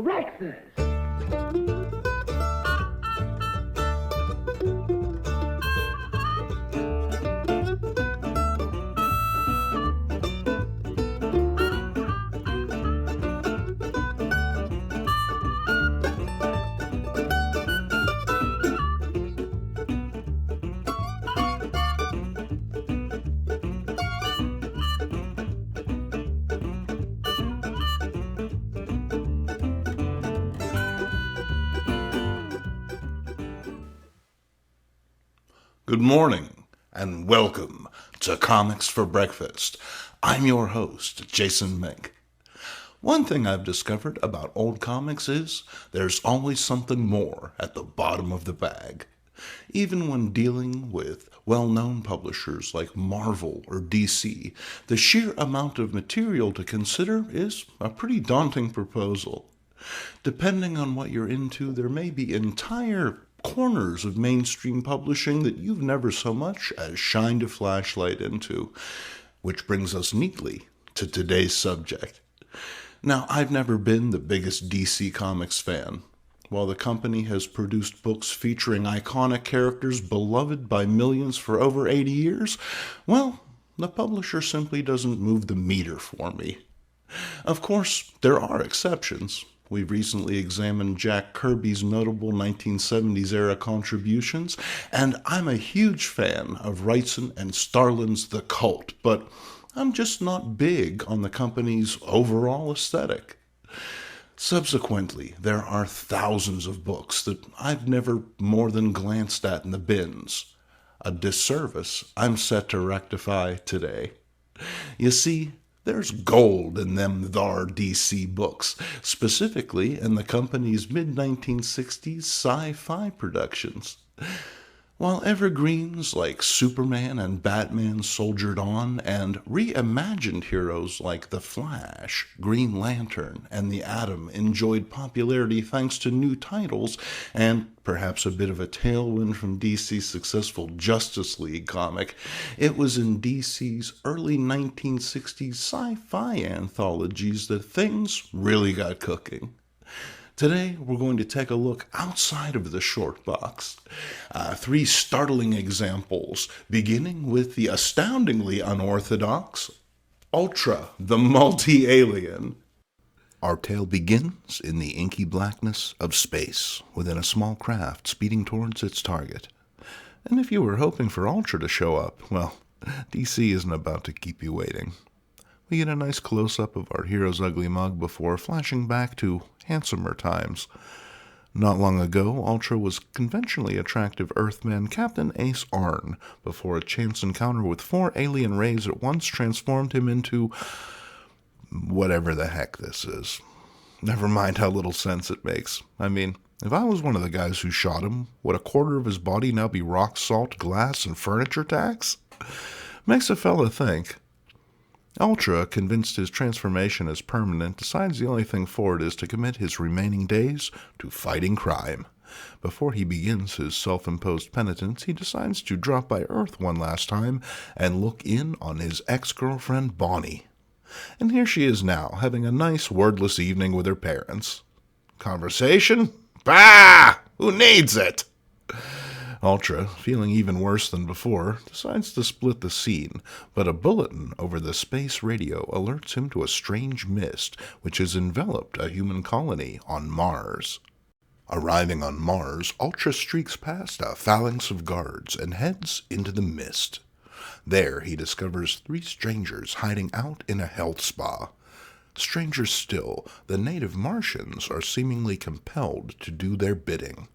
breakfast. Good morning, and welcome to Comics for Breakfast. I'm your host, Jason Mink. One thing I've discovered about old comics is there's always something more at the bottom of the bag. Even when dealing with well-known publishers like Marvel or DC, the sheer amount of material to consider is a pretty daunting proposal. Depending on what you're into, there may be entire corners of mainstream publishing that you've never so much as shined a flashlight into, which brings us neatly to today's subject. Now, I've never been the biggest DC Comics fan. While the company has produced books featuring iconic characters beloved by millions for over 80 years, well, the publisher simply doesn't move the meter for me. Of course, there are exceptions. We've recently examined Jack Kirby's notable 1970s-era contributions, and I'm a huge fan of Wrightson and Starlin's The Cult, but I'm just not big on the company's overall aesthetic. Subsequently, there are thousands of books that I've never more than glanced at in the bins, a disservice I'm set to rectify today. You see, there's gold in them thar DC books, specifically in the company's mid-1960s Sci-Fi productions. While evergreens like Superman and Batman soldiered on, and reimagined heroes like The Flash, Green Lantern, and The Atom enjoyed popularity thanks to new titles, and perhaps a bit of a tailwind from DC's successful Justice League comic, it was in DC's early 1960s sci-fi anthologies that things really got cooking. Today, we're going to take a look outside of the short box. 3 startling examples, beginning with the astoundingly unorthodox Ultra, the Multi-Alien. Our tale begins in the inky blackness of space, within a small craft speeding towards its target. And if you were hoping for Ultra to show up, well, DC isn't about to keep you waiting. We get a nice close-up of our hero's ugly mug before flashing back to handsomer times. Not long ago, Ultra was conventionally attractive Earthman Captain Ace Arn before a chance encounter with 4 alien rays at once transformed him into whatever the heck this is. Never mind how little sense it makes. I mean, if I was one of the guys who shot him, would a quarter of his body now be rock salt, glass, and furniture tax? Makes a fella think. Ultra, convinced his transformation is permanent, decides the only thing for it is to commit his remaining days to fighting crime. Before he begins his self-imposed penitence, he decides to drop by Earth one last time and look in on his ex-girlfriend Bonnie. And here she is now, having a nice wordless evening with her parents. Conversation? Bah! Who needs it? Ultra, feeling even worse than before, decides to split the scene, but a bulletin over the space radio alerts him to a strange mist which has enveloped a human colony on Mars. Arriving on Mars, Ultra streaks past a phalanx of guards and heads into the mist. There he discovers 3 strangers hiding out in a health spa. Stranger still, the native Martians are seemingly compelled to do their bidding.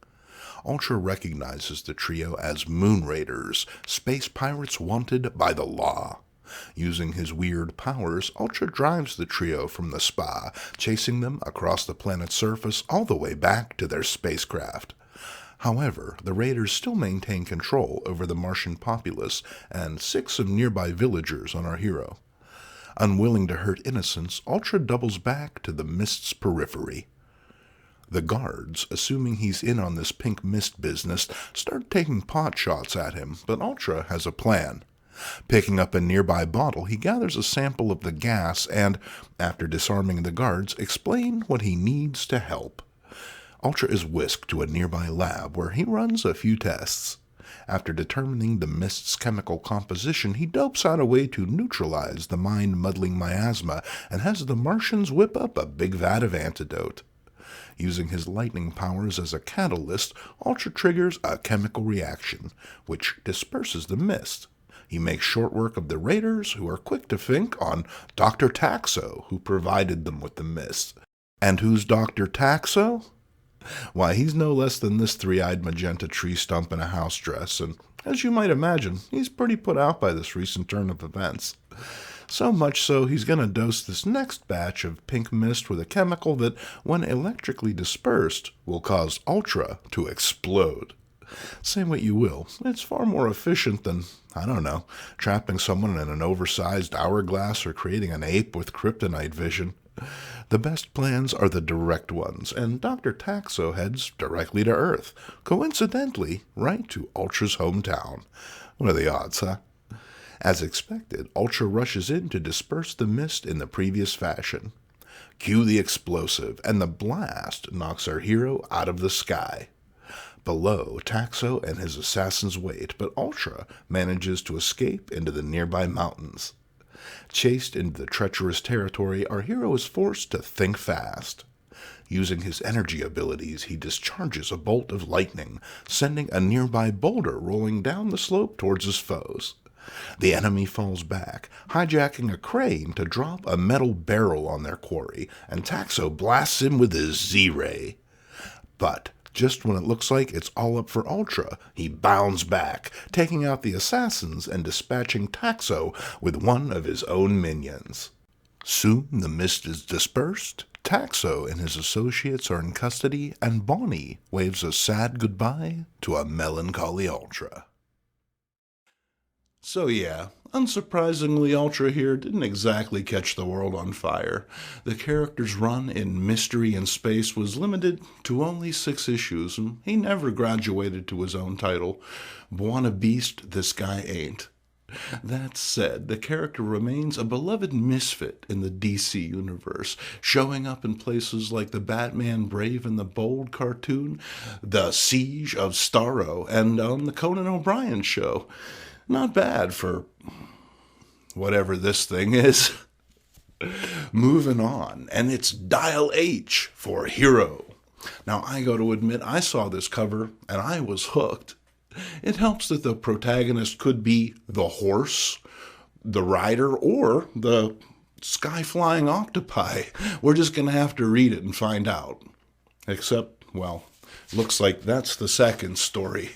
Ultra recognizes the trio as Moon Raiders, space pirates wanted by the law. Using his weird powers, Ultra drives the trio from the spa, chasing them across the planet's surface all the way back to their spacecraft. However, the Raiders still maintain control over the Martian populace and 6 of nearby villagers on our hero. Unwilling to hurt innocents, Ultra doubles back to the mist's periphery. The guards, assuming he's in on this pink mist business, start taking pot shots at him, but Ultra has a plan. Picking up a nearby bottle, he gathers a sample of the gas and, after disarming the guards, explains what he needs to help. Ultra is whisked to a nearby lab where he runs a few tests. After determining the mist's chemical composition, he dopes out a way to neutralize the mind-muddling miasma and has the Martians whip up a big vat of antidote. Using his lightning powers as a catalyst, Ultra triggers a chemical reaction, which disperses the mist. He makes short work of the raiders, who are quick to think on Dr. Taxo, who provided them with the mist. And who's Dr. Taxo? Why, he's no less than this three-eyed magenta tree stump in a house dress, and as you might imagine, he's pretty put out by this recent turn of events. So much so, he's going to dose this next batch of pink mist with a chemical that, when electrically dispersed, will cause Ultra to explode. Say what you will, it's far more efficient than, I don't know, trapping someone in an oversized hourglass or creating an ape with kryptonite vision. The best plans are the direct ones, and Dr. Taxo heads directly to Earth, coincidentally, right to Ultra's hometown. What are the odds, huh? As expected, Ultra rushes in to disperse the mist in the previous fashion. Cue the explosive, and the blast knocks our hero out of the sky. Below, Taxo and his assassins wait, but Ultra manages to escape into the nearby mountains. Chased into the treacherous territory, our hero is forced to think fast. Using his energy abilities, he discharges a bolt of lightning, sending a nearby boulder rolling down the slope towards his foes. The enemy falls back, hijacking a crane to drop a metal barrel on their quarry, and Taxo blasts him with his Z-Ray. But just when it looks like it's all up for Ultra, he bounds back, taking out the assassins and dispatching Taxo with one of his own minions. Soon the mist is dispersed, Taxo and his associates are in custody, and Bonnie waves a sad goodbye to a melancholy Ultra. So yeah, unsurprisingly, Ultra here didn't exactly catch the world on fire. The character's run in Mystery in Space was limited to only 6 issues, and he never graduated to his own title. Buona Beast, this guy ain't. That said, the character remains a beloved misfit in the DC universe, showing up in places like the Batman Brave and the Bold cartoon, the Siege of Starro, and on the Conan O'Brien show. Not bad for whatever this thing is. Moving on, and it's Dial H for Hero. Now, I got to admit, I saw this cover, and I was hooked. It helps that the protagonist could be the horse, the rider, or the sky-flying octopi. We're just going to have to read it and find out. Except, well, looks like that's the second story.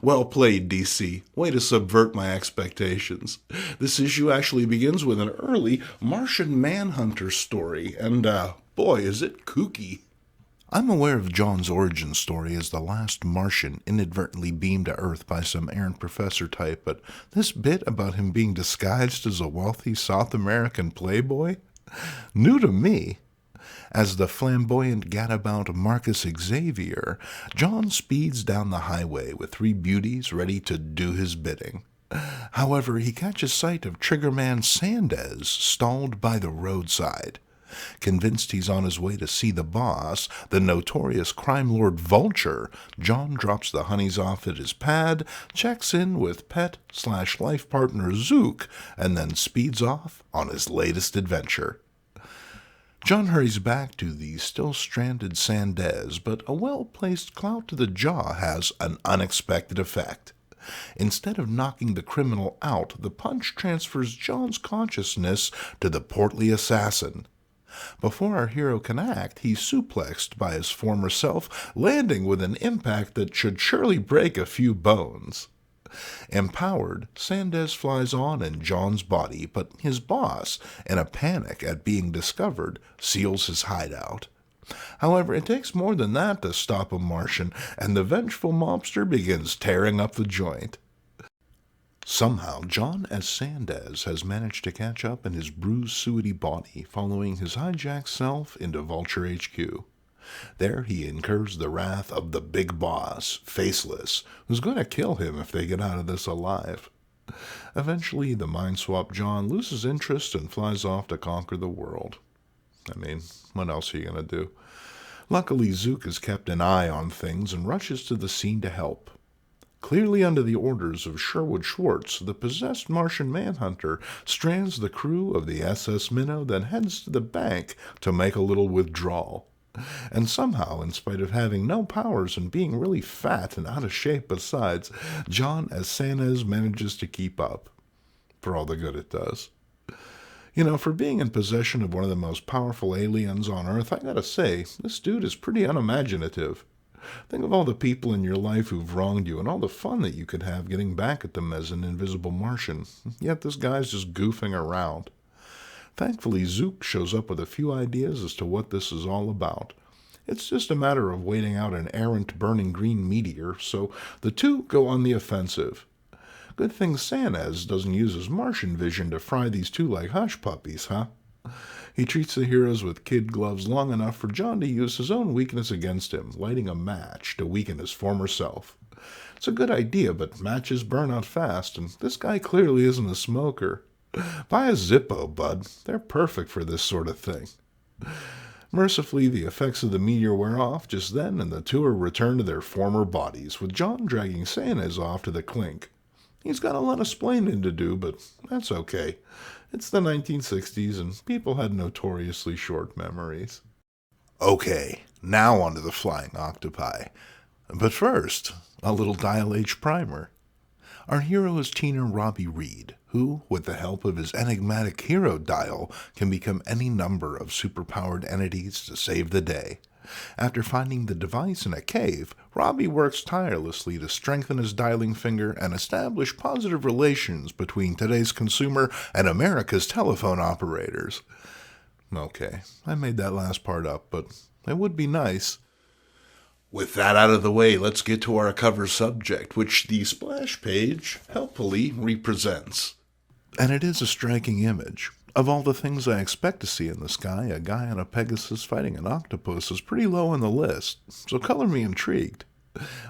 Well played, DC. Way to subvert my expectations. This issue actually begins with an early Martian Manhunter story, and boy, is it kooky. I'm aware of John's origin story as the last Martian inadvertently beamed to Earth by some errant professor type, but this bit about him being disguised as a wealthy South American playboy? New to me. As the flamboyant gadabout Marcus Xavier, John speeds down the highway with 3 beauties ready to do his bidding. However, he catches sight of Triggerman Sandez stalled by the roadside. Convinced he's on his way to see the boss, the notorious crime lord Vulture, John drops the honeys off at his pad, checks in with pet/life partner Zook, and then speeds off on his latest adventure. John hurries back to the still-stranded Sandez, but a well-placed clout to the jaw has an unexpected effect. Instead of knocking the criminal out, the punch transfers John's consciousness to the portly assassin. Before our hero can act, he's suplexed by his former self, landing with an impact that should surely break a few bones. Empowered, Sandez flies on in John's body, but his boss, in a panic at being discovered, seals his hideout. However, it takes more than that to stop a Martian, and the vengeful mobster begins tearing up the joint. Somehow, John as Sandez has managed to catch up in his bruised, suety body, following his hijacked self into Vulture HQ. There he incurs the wrath of the big boss, Faceless, who's going to kill him if they get out of this alive. Eventually, the mind-swap John loses interest and flies off to conquer the world. I mean, what else are you going to do? Luckily, Zook has kept an eye on things and rushes to the scene to help. Clearly under the orders of Sherwood Schwartz, the possessed Martian Manhunter strands the crew of the SS Minnow, then heads to the bank to make a little withdrawal. And somehow, in spite of having no powers and being really fat and out of shape besides, John as Sanez manages to keep up. For all the good it does. You know, for being in possession of one of the most powerful aliens on Earth, I gotta say, this dude is pretty unimaginative. Think of all the people in your life who've wronged you and all the fun that you could have getting back at them as an invisible Martian. Yet this guy's just goofing around. Thankfully, Zook shows up with a few ideas as to what this is all about. It's just a matter of waiting out an errant burning green meteor, so the two go on the offensive. Good thing Sanez doesn't use his Martian vision to fry these two like hush puppies, huh? He treats the heroes with kid gloves long enough for John to use his own weakness against him, lighting a match to weaken his former self. It's a good idea, but matches burn out fast, and this guy clearly isn't a smoker. Buy a Zippo, bud. They're perfect for this sort of thing. Mercifully, the effects of the meteor wear off just then, and the two are returned to their former bodies, with John dragging Sanez off to the clink. He's got a lot of splaining to do, but that's okay. It's the 1960s, and people had notoriously short memories. Okay, now onto the flying octopi. But first, a little Dial H primer. Our hero is Tina Robbie Reed, who, with the help of his enigmatic hero dial, can become any number of superpowered entities to save the day. After finding the device in a cave, Robbie works tirelessly to strengthen his dialing finger and establish positive relations between today's consumer and America's telephone operators. Okay, I made that last part up, but it would be nice. With that out of the way, let's get to our cover subject, which the splash page helpfully represents. And it is a striking image. Of all the things I expect to see in the sky, a guy on a Pegasus fighting an octopus is pretty low on the list, so color me intrigued.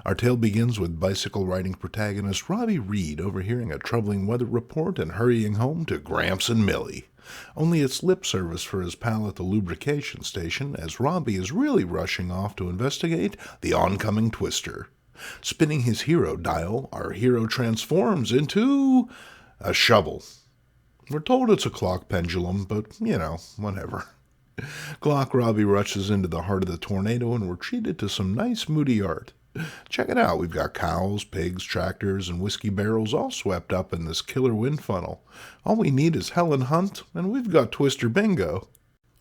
Our tale begins with bicycle-riding protagonist Robbie Reed overhearing a troubling weather report and hurrying home to Gramps and Millie. Only it's lip service for his pal at the lubrication station, as Robbie is really rushing off to investigate the oncoming twister. Spinning his hero dial, our hero transforms into a shovel. We're told it's a clock pendulum, but, whatever. Clock Robbie rushes into the heart of the tornado, and we're treated to some nice moody art. Check it out, we've got cows, pigs, tractors, and whiskey barrels all swept up in this killer wind funnel. All we need is Helen Hunt, and we've got Twister Bingo.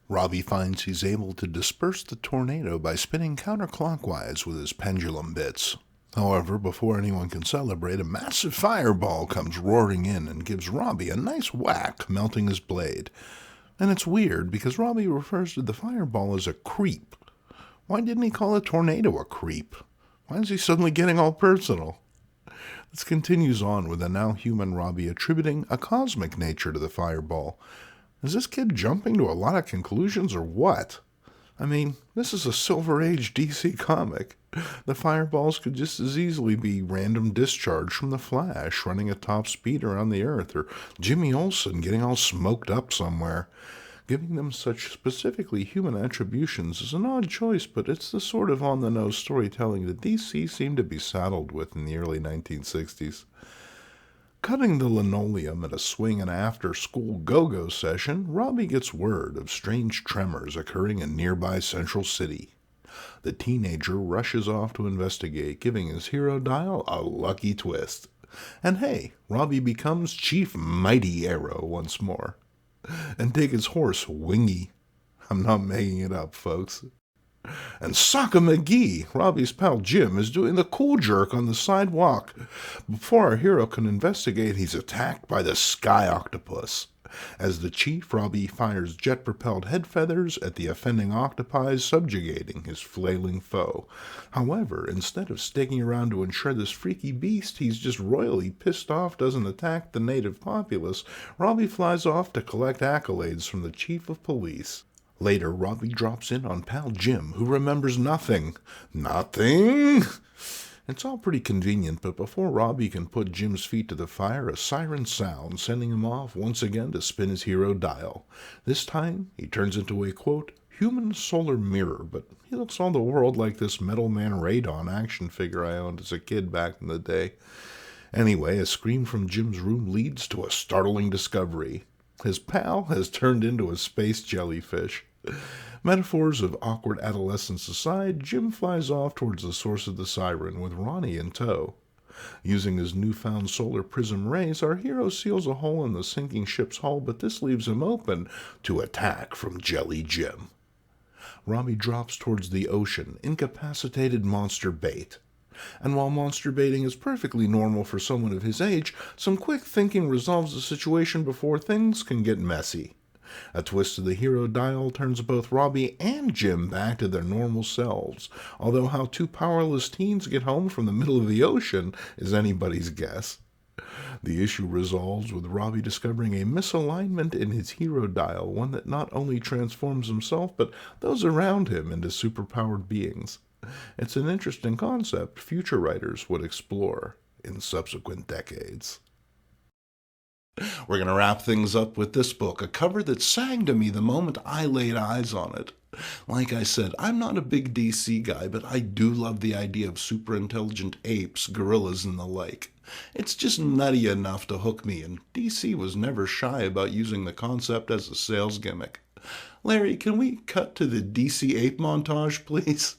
Robbie finds he's able to disperse the tornado by spinning counterclockwise with his pendulum bits. However, before anyone can celebrate, a massive fireball comes roaring in and gives Robbie a nice whack, melting his blade. And it's weird, because Robbie refers to the fireball as a creep. Why didn't he call a tornado a creep? Why is he suddenly getting all personal? This continues on with a now human Robbie attributing a cosmic nature to the fireball. Is this kid jumping to a lot of conclusions or what? I mean, this is a Silver Age DC comic. The fireballs could just as easily be random discharge from the Flash running at top speed around the Earth, or Jimmy Olsen getting all smoked up somewhere. Giving them such specifically human attributions is an odd choice, but it's the sort of on-the-nose storytelling that DC seemed to be saddled with in the early 1960s. Cutting the linoleum at a swing and after-school go-go session, Robbie gets word of strange tremors occurring in nearby Central City. The teenager rushes off to investigate, giving his hero dial a lucky twist. And hey, Robbie becomes Chief Mighty Arrow once more. And take his horse, Wingy. I'm not making it up, folks. And Socka McGee, Robbie's pal Jim, is doing the cool jerk on the sidewalk. Before our hero can investigate, he's attacked by the Sky Octopus. As the chief, Robbie fires jet-propelled head feathers at the offending octopi, subjugating his flailing foe. However, instead of sticking around to ensure this freaky beast he's just royally pissed off doesn't attack the native populace, Robbie flies off to collect accolades from the chief of police. Later, Robbie drops in on pal Jim, who remembers nothing. Nothing? It's all pretty convenient, but before Robbie can put Jim's feet to the fire, a siren sounds, sending him off once again to spin his hero dial. This time, he turns into a, quote, human solar mirror, but he looks all the world like this Metal Man Radon action figure I owned as a kid back in the day. Anyway, a scream from Jim's room leads to a startling discovery. His pal has turned into a space jellyfish. Metaphors of awkward adolescence aside, Jim flies off towards the source of the siren with Ronnie in tow. Using his newfound solar prism rays, our hero seals a hole in the sinking ship's hull, but this leaves him open to attack from Jelly Jim. Robbie drops towards the ocean, incapacitated monster bait. And while monster baiting is perfectly normal for someone of his age, some quick thinking resolves the situation before things can get messy. A twist of the hero dial turns both Robbie and Jim back to their normal selves, although how two powerless teens get home from the middle of the ocean is anybody's guess. The issue resolves with Robbie discovering a misalignment in his hero dial, one that not only transforms himself but those around him into superpowered beings. It's an interesting concept future writers would explore in subsequent decades. We're going to wrap things up with this book, a cover that sang to me the moment I laid eyes on it. Like I said, I'm not a big DC guy, but I do love the idea of super-intelligent apes, gorillas, and the like. It's just nutty enough to hook me, and DC was never shy about using the concept as a sales gimmick. Larry, can we cut to the DC ape montage, please?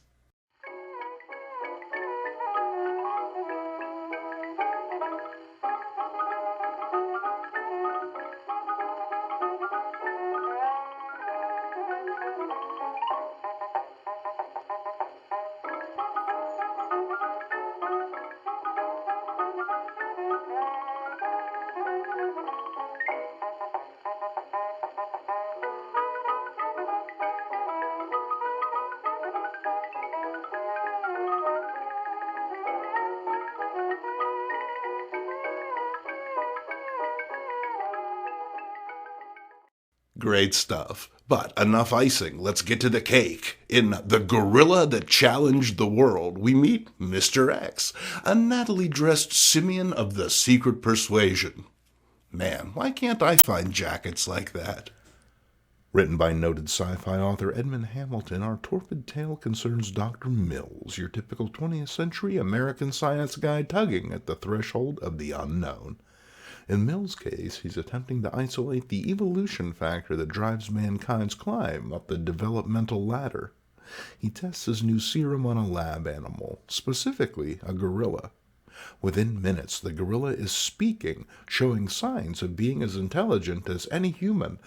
Great stuff. But enough icing. Let's get to the cake. In The Gorilla That Challenged the World, we meet Mr. X, a nattily-dressed simian of the secret persuasion. Man, why can't I find jackets like that? Written by noted sci-fi author Edmund Hamilton, our torpid tale concerns Dr. Mills, your typical 20th century American science guy tugging at the threshold of the unknown. In Mill's case, he's attempting to isolate the evolution factor that drives mankind's climb up the developmental ladder. He tests his new serum on a lab animal, specifically a gorilla. Within minutes, the gorilla is speaking, showing signs of being as intelligent as any human.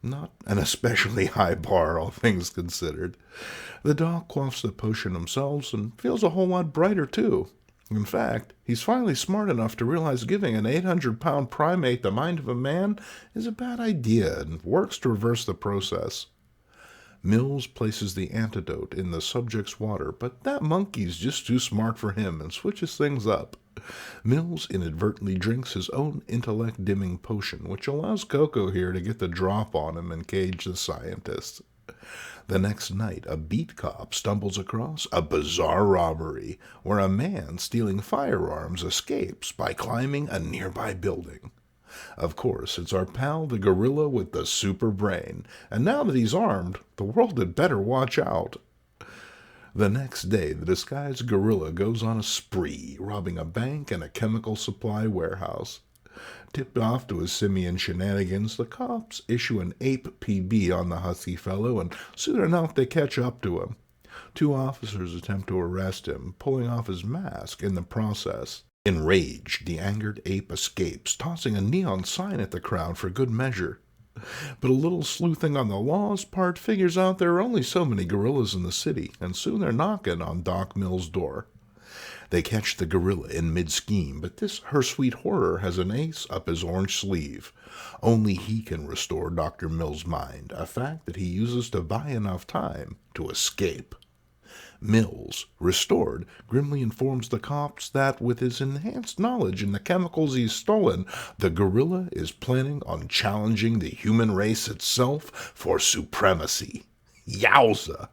Not an especially high bar, all things considered. The dog quaffs the potion himself and feels a whole lot brighter, too. In fact, he's finally smart enough to realize giving an 800-pound primate the mind of a man is a bad idea and works to reverse the process. Mills places the antidote in the subject's water, but that monkey's just too smart for him and switches things up. Mills inadvertently drinks his own intellect-dimming potion, which allows Coco here to get the drop on him and cage the scientist. The next night, a beat cop stumbles across a bizarre robbery where a man stealing firearms escapes by climbing a nearby building. Of course, it's our pal the gorilla with the super brain, and now that he's armed, the world had better watch out. The next day, the disguised gorilla goes on a spree, robbing a bank and a chemical supply warehouse. Tipped off to his simian shenanigans, the cops issue an ape PB on the husky fellow, and soon enough they catch up to him. Two officers attempt to arrest him, pulling off his mask in the process. Enraged, the angered ape escapes, tossing a neon sign at the crowd for good measure. But a little sleuthing on the law's part figures out there are only so many gorillas in the city, and soon they're knocking on Doc Mills' door. They catch the gorilla in mid-scheme, but this hirsute horror has an ace up his orange sleeve. Only he can restore Dr. Mills' mind, a fact that he uses to buy enough time to escape. Mills, restored, grimly informs the cops that, with his enhanced knowledge in the chemicals he's stolen, the gorilla is planning on challenging the human race itself for supremacy. Yowza!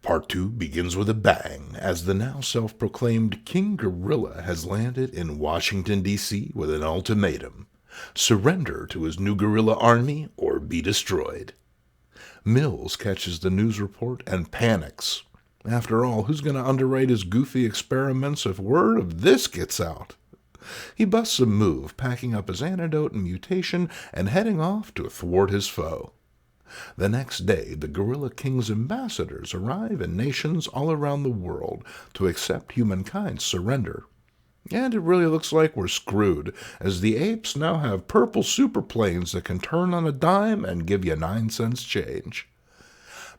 Part 2 begins with a bang, as the now self-proclaimed King Gorilla has landed in Washington, D.C. with an ultimatum. Surrender to his new gorilla army or be destroyed. Mills catches the news report and panics. After all, who's going to underwrite his goofy experiments if word of this gets out? He busts a move, packing up his antidote and mutation and heading off to thwart his foe. The next day, the Gorilla King's ambassadors arrive in nations all around the world to accept humankind's surrender. And it really looks like we're screwed, as the apes now have purple superplanes that can turn on a dime and give you 9 cents change.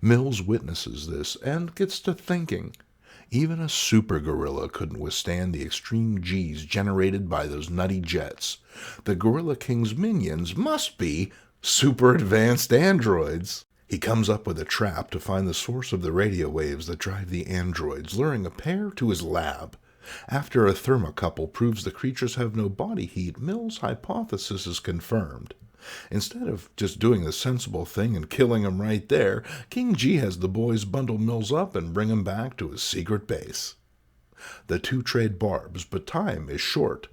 Mills witnesses this and gets to thinking. Even a super gorilla couldn't withstand the extreme G's generated by those nutty jets. The Gorilla King's minions must be super advanced androids. He comes up with a trap to find the source of the radio waves that drive the androids, luring a pair to his lab. After a thermocouple proves the creatures have no body heat, Mills' hypothesis is confirmed. Instead of just doing the sensible thing and killing him right there, King G has the boys bundle Mills up and bring him back to his secret base. The two trade barbs, but time is short.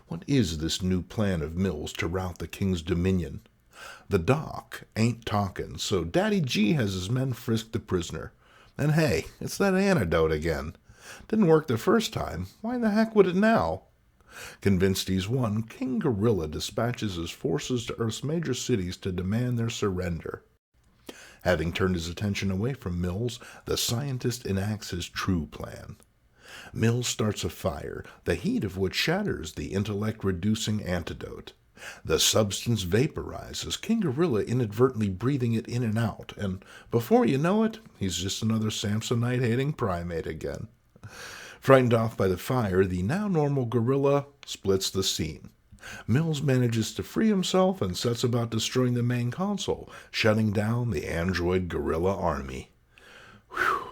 What is this new plan of Mills to rout the king's dominion? The doc ain't talking, so Daddy G has his men frisk the prisoner. And hey, it's that antidote again. Didn't work the first time. Why the heck would it now? Convinced he's won, King Gorilla dispatches his forces to Earth's major cities to demand their surrender. Having turned his attention away from Mills, the scientist enacts his true plan. Mills starts a fire, the heat of which shatters the intellect-reducing antidote. The substance vaporizes, King Gorilla inadvertently breathing it in and out, and before you know it, he's just another Samsonite-hating primate again. Frightened off by the fire, the now normal gorilla splits the scene. Mills manages to free himself and sets about destroying the main console, shutting down the android gorilla army. Whew.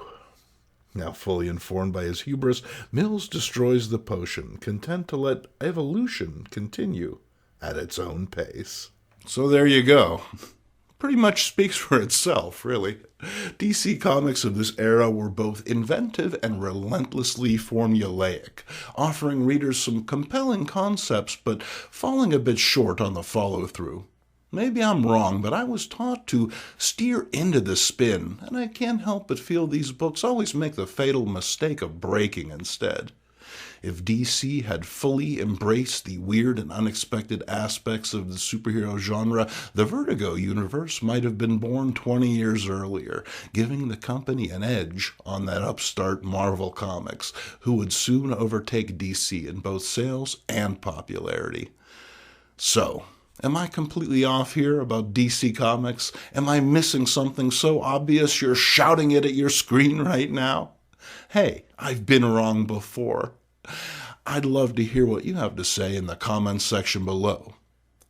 Now fully informed by his hubris, Mills destroys the potion, content to let evolution continue at its own pace. So there you go. Pretty much speaks for itself, really. DC Comics of this era were both inventive and relentlessly formulaic, offering readers some compelling concepts, but falling a bit short on the follow-through. Maybe I'm wrong, but I was taught to steer into the spin, and I can't help but feel these books always make the fatal mistake of breaking instead. If DC had fully embraced the weird and unexpected aspects of the superhero genre, the Vertigo universe might have been born 20 years earlier, giving the company an edge on that upstart Marvel Comics, who would soon overtake DC in both sales and popularity. So, am I completely off here about DC Comics? Am I missing something so obvious you're shouting it at your screen right now? Hey, I've been wrong before. I'd love to hear what you have to say in the comments section below.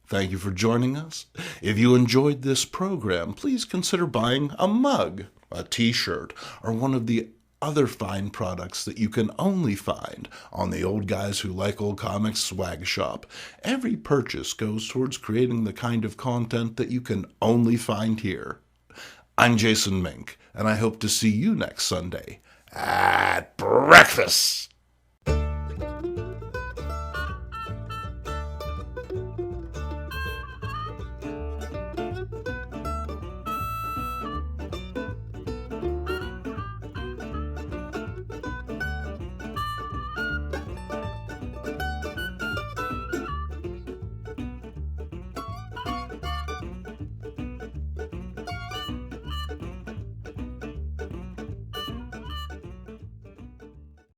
Thank you for joining us. If you enjoyed this program, please consider buying a mug, a t-shirt, or one of the other fine products that you can only find on the Old Guys Who Like Old Comics swag shop. Every purchase goes towards creating the kind of content that you can only find here. I'm Jason Mink, and I hope to see you next Sunday at breakfast.